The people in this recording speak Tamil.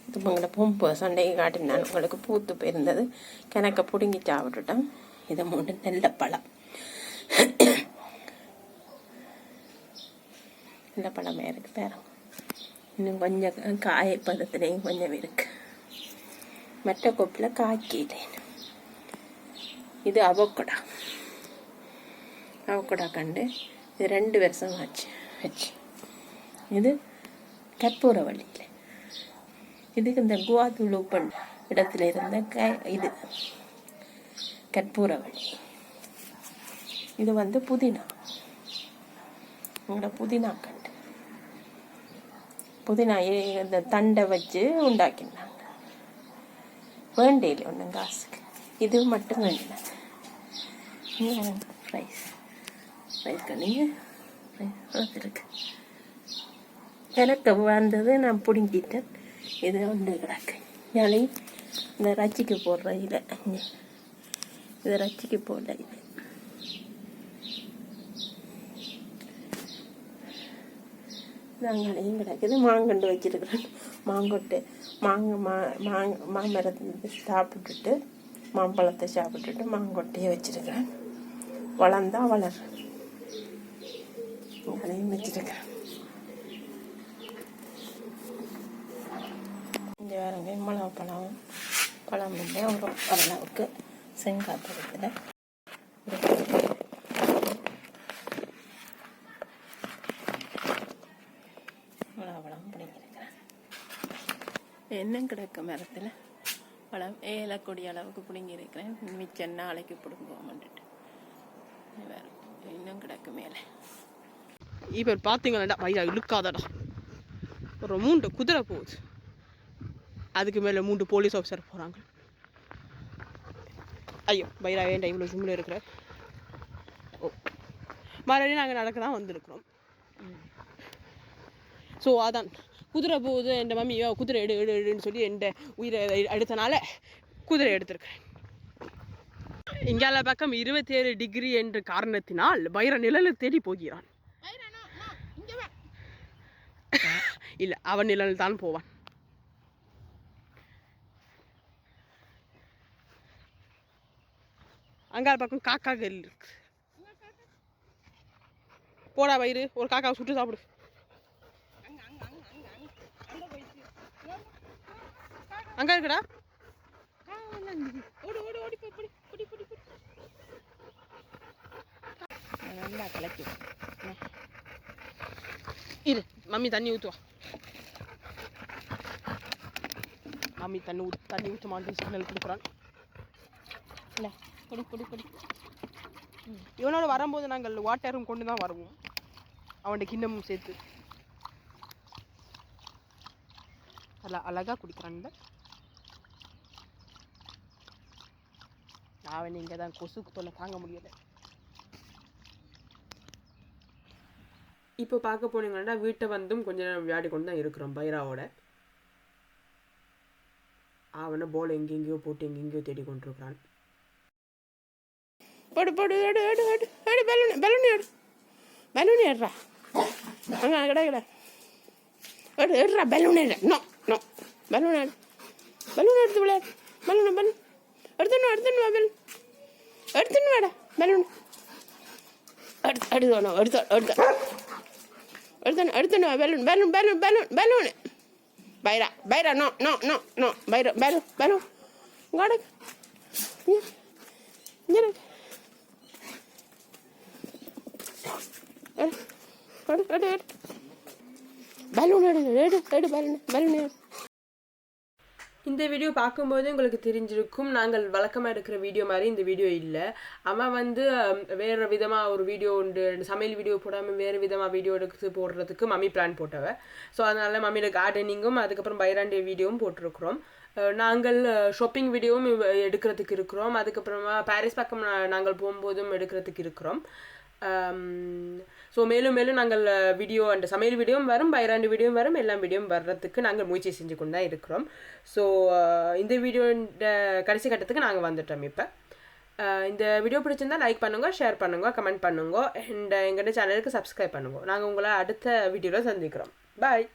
இது உங்களை பூம்பு சண்டையை காட்டினான் உங்களுக்கு பூத்து போயிருந்தது கிணக்க பிடுங்கி சாப்பிட்டுட்டோம். இதை மூணு நெல்ல பழம் நல்ல பழமே இருக்குது பேரம். இன்னும் கொஞ்சம் காய பதத்துலேயும் கொஞ்சம் இருக்கு. மற்ற கொப்பில் காய்க்கலேன். இது அவக்கடா கண்டு இது 2 வருஷம் ஆச்சு வச்சு. இது கற்பூரவள்ளியில் இதுக்கு இந்த குவாதுளு இடத்துல இருந்த இது கற்பூரவள்ளி. இது வந்து புதினா, உங்களோட புதினா கண்டு புதினா இந்த தண்டை வச்சு உண்டாக்கினாங்க. வேண்டையில் ஒன்றும் காசுக்கு இது மட்டும் வேண்டினாங்க. ரைஸ் கண்ணிங்க இருக்கு. எனக்கு வந்தது நான் பிடுங்கிட்டேன். இது ஒன்று கிடக்கு. நாளை இந்த ரச்சிக்கு போடுற இலை, இது ரச்சிக்கு போடுற இலை. நாங்களையும் கிடக்குது. மாங்கண்டு வச்சிருக்கிறேன். மாங்கொட்டு மாமரத்தை சாப்பிட்டுட்டு மாம்பழத்தை சாப்பிட்டுட்டு மாங்கொட்டையை வச்சிருக்கிறேன். வளர்ந்தா வளர் அதையும் வச்சிருக்கிறேன். இந்த வேறங்க மிளகா பழம் இல்லை ஒரு அளவுக்கு செங்காப்பழத்தில் மிளகாப்பழம் பிடிங்கிருக்கிறேன். என்ன கிடக்க மரத்தில் பழம் ஏலக்கொடி அளவுக்கு பிடுங்கிருக்கிறேன். மிச்சம் நாளைக்கு பிடுங்குவோம்ட்டு வேறு இன்னும் கிடக்கு மேலே. இப்போ பார்த்தீங்களா வயிறா இழுக்காதடா. ஒரு 3 குதிரை போகுது. அதுக்கு மேலே 3 போலீஸ் ஆஃபீஸர் போகிறாங்க. ஐயோ பைரா வேண்டாம் இவ்வளோ ஜூமில் இருக்கிற. ஓ மறுபடியும் நாங்கள் நடக்க தான் வந்திருக்கிறோம். ஸோ அதான் குதிரை போகுது. என் மம்மி குதிரை எடுன்னு சொல்லி என் உயிரை எடுத்தனால குதிரை எடுத்திருக்கிறேன். இங்கால பக்கம் 27 டிகிரி என்ற காரணத்தினால் பைர நிழலை தேடி போகிறான். இல்லை அவன் நிழல் தான் போவான். அங்கால பக்கம் காக்காக்கள் இருக்கு. போடா வயிறு ஒரு காக்காவை சுட்டு சாப்பிடு. அங்க இருக்குடா. நல்லா கலக்கி இரு. மம்மி தண்ணி ஊற்றுவா. மம்மி தண்ணி ஊற்ற மாட்டேன் சிக்னல் கொடுக்குறான். இல்லை கொடி இவனோட வரும்போது நாங்கள் வாட்டரும் கொண்டு தான் வருவோம். அவன் கிண்ணமும் சேர்த்து அழகா குடிக்கிறான். அவன் இங்கே தான் கொசுக்கு தொல்லை தாங்க முடியலை. இப்போ பார்க்க போனீங்கன்னா வீட்டை வந்தும் கொஞ்ச நேரம் விளையாடி கொண்டு தான் இருக்கிறோம் பைராவோட. அவனை போல் எங்கெங்கேயோ போட்டு எங்கெங்கேயோ தேடி கொண்டிருக்கிறான். போடு எடு பலூன் ஏடுறா. அங்கே கிடையாது எடுறா பலூன் எடு. நோ பலூன் எடுத்து விளையாடு. பலூன் எடுத்துன்னு வாடா. பலூன் எடுத்துன்னு பலூன் பைரா நோ பலூன் இந்த வீடியோ பார்க்கும்போது உங்களுக்கு தெரிஞ்சிருக்கும் நாங்கள் வழக்கமாக எடுக்கிற வீடியோ மாதிரி இந்த வீடியோ இல்லை. அவன் வந்து வேறு விதமாக ஒரு வீடியோ உண்டு, சமையல் வீடியோ போடாமல் வேறு விதமாக வீடியோ எடுத்து போடுறதுக்கு மம்மி பிளான் போட்டவ. ஸோ அதனால் மம்மியோட கார்டனிங்கும் அதுக்கப்புறம் பைராண்டே வீடியோவும் போட்டிருக்கிறோம். நாங்கள் ஷாப்பிங் வீடியோவும் எடுக்கிறதுக்கு இருக்கிறோம். அதுக்கப்புறமா பாரிஸ் பக்கம் நாங்கள் போகும்போதும் எடுக்கிறதுக்கு இருக்கிறோம். ஸோ மேலும் நாங்கள் வீடியோ அண்ட் சமையல் வீடியோவும் வரும், பைராண்டு வீடியோவும் வரும், எல்லா வீடியோவும் வர்றதுக்கு நாங்கள் முயற்சி செஞ்சு கொண்டு தான் இருக்கிறோம். ஸோ இந்த வீடியோ கடைசி கட்டத்துக்கு நாங்கள் வந்துட்டோம். இப்போ இந்த வீடியோ பிடிச்சிருந்தா லைக் பண்ணுங்க, ஷேர் பண்ணுங்க, கமெண்ட் பண்ணுங்க, அண்ட் எங்கள் சேனலுக்கு சப்ஸ்கிரைப் பண்ணுங்க. நாங்கள் உங்களை அடுத்த வீடியோவில் சந்திக்கிறோம். பாய்.